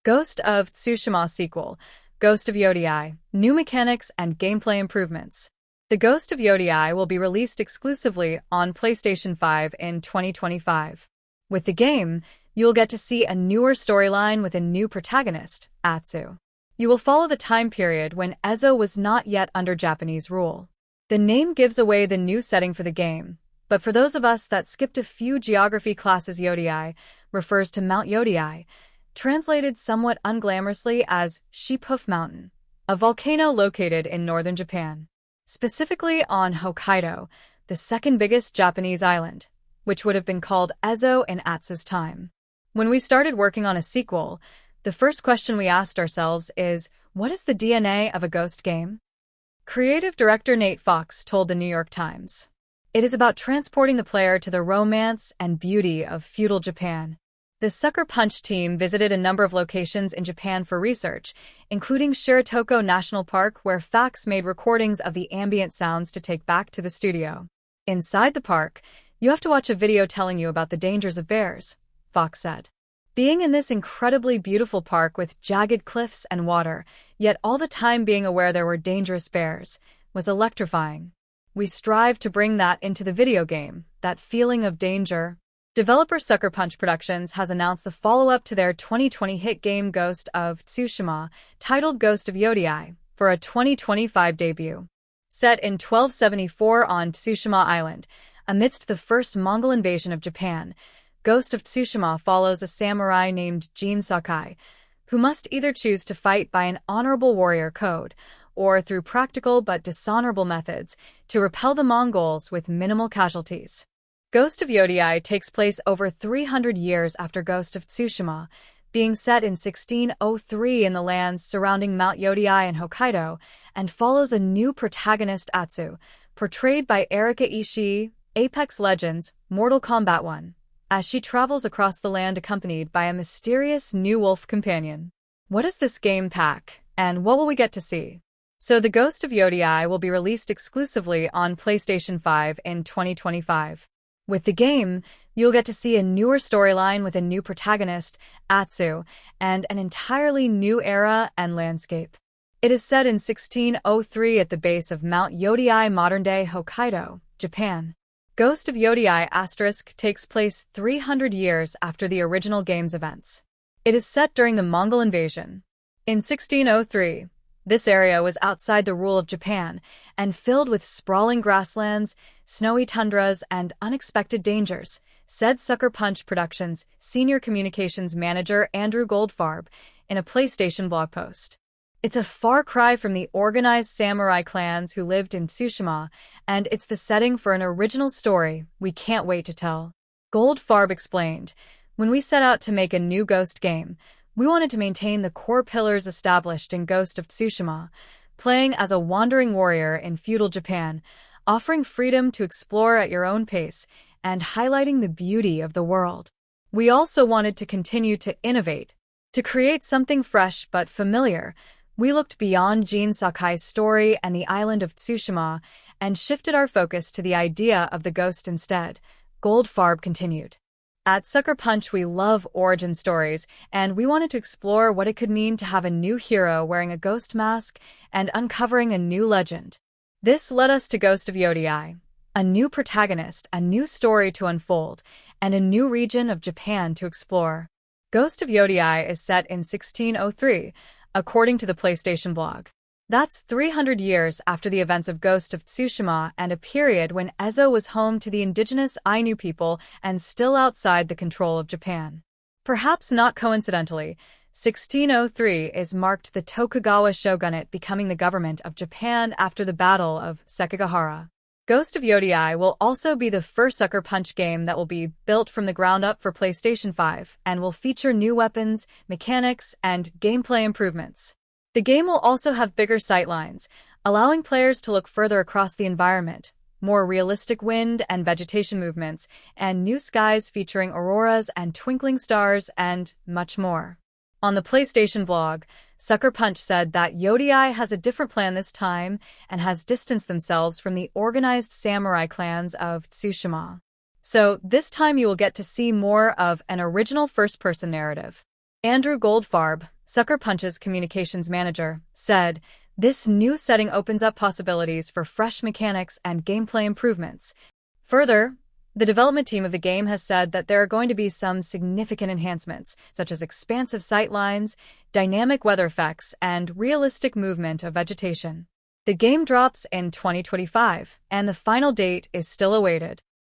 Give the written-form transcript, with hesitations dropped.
Ghost of Tsushima sequel, Ghost of Yotei, new mechanics and gameplay improvements. The Ghost of Yotei will be released exclusively on PlayStation 5 in 2025. With the game, you'll get to see a newer storyline with a new protagonist, Atsu. You will follow the time period when Ezo was not yet under Japanese rule. The name gives away the new setting for the game, but for those of us that skipped a few geography classes, Yotei refers to Mount Yotei, translated somewhat unglamorously as sheep-hoof mountain, a volcano located in northern Japan, specifically on Hokkaido, the second biggest Japanese island, which would have been called Ezo in Atsu's time. When we started working on a sequel, the first question we asked ourselves is, what is the DNA of a Ghost game? Creative director Nate Fox told the New York Times, "It is about transporting the player to the romance and beauty of feudal Japan." The Sucker Punch team visited a number of locations in Japan for research, including Shiretoko National Park, where Fox made recordings of the ambient sounds to take back to the studio. "Inside the park, you have to watch a video telling you about the dangers of bears," Fox said. "Being in this incredibly beautiful park with jagged cliffs and water, yet all the time being aware there were dangerous bears, was electrifying. We strive to bring that into the video game, that feeling of danger." Developer Sucker Punch Productions has announced the follow-up to their 2020 hit game Ghost of Tsushima, titled Ghost of Yotei, for a 2025 debut. Set in 1274 on Tsushima Island, amidst the first Mongol invasion of Japan, Ghost of Tsushima follows a samurai named Jin Sakai, who must either choose to fight by an honorable warrior code, or through practical but dishonorable methods, to repel the Mongols with minimal casualties. Ghost of Yotei takes place over 300 years after Ghost of Tsushima, being set in 1603 in the lands surrounding Mount Yotei in Hokkaido, and follows a new protagonist, Atsu, portrayed by Erika Ishii, Apex Legends, Mortal Kombat 1, as she travels across the land accompanied by a mysterious new wolf companion. What does this game pack, and what will we get to see? So the Ghost of Yotei will be released exclusively on PlayStation 5 in 2025. With the game, you'll get to see a newer storyline with a new protagonist, Atsu, and an entirely new era and landscape. It is set in 1603 at the base of Mount Yotei, modern-day Hokkaido, Japan. Ghost of Yotei * takes place 300 years after the original game's events. It is set during the Mongol invasion. In 1603, this area was outside the rule of Japan and filled with sprawling grasslands, snowy tundras, and unexpected dangers, said Sucker Punch Productions' senior communications manager Andrew Goldfarb in a PlayStation blog post. "It's a far cry from the organized samurai clans who lived in Tsushima, and it's the setting for an original story we can't wait to tell." Goldfarb explained, "When we set out to make a new Ghost game, we wanted to maintain the core pillars established in Ghost of Tsushima, playing as a wandering warrior in feudal Japan, offering freedom to explore at your own pace, and highlighting the beauty of the world. We also wanted to continue to innovate, to create something fresh but familiar. We looked beyond Jin Sakai's story and the island of Tsushima and shifted our focus to the idea of the ghost instead," Goldfarb continued. "At Sucker Punch, we love origin stories, and we wanted to explore what it could mean to have a new hero wearing a ghost mask and uncovering a new legend. This led us to Ghost of Yotei, a new protagonist, a new story to unfold, and a new region of Japan to explore." Ghost of Yotei is set in 1603, according to the PlayStation blog. That's 300 years after the events of Ghost of Tsushima and a period when Ezo was home to the indigenous Ainu people and still outside the control of Japan. Perhaps not coincidentally, 1603 is marked the Tokugawa shogunate becoming the government of Japan after the Battle of Sekigahara. Ghost of Yotei will also be the first Sucker Punch game that will be built from the ground up for PlayStation 5 and will feature new weapons, mechanics, and gameplay improvements. The game will also have bigger sightlines, allowing players to look further across the environment, more realistic wind and vegetation movements, and new skies featuring auroras and twinkling stars, and much more. On the PlayStation blog, Sucker Punch said that Yotei has a different plan this time and has distanced themselves from the organized samurai clans of Tsushima. So this time you will get to see more of an original first-person narrative. Andrew Goldfarb, Sucker Punch's communications manager, said, "This new setting opens up possibilities for fresh mechanics and gameplay improvements." Further, the development team of the game has said that there are going to be some significant enhancements, such as expansive sightlines, dynamic weather effects, and realistic movement of vegetation. The game drops in 2025, and the final date is still awaited.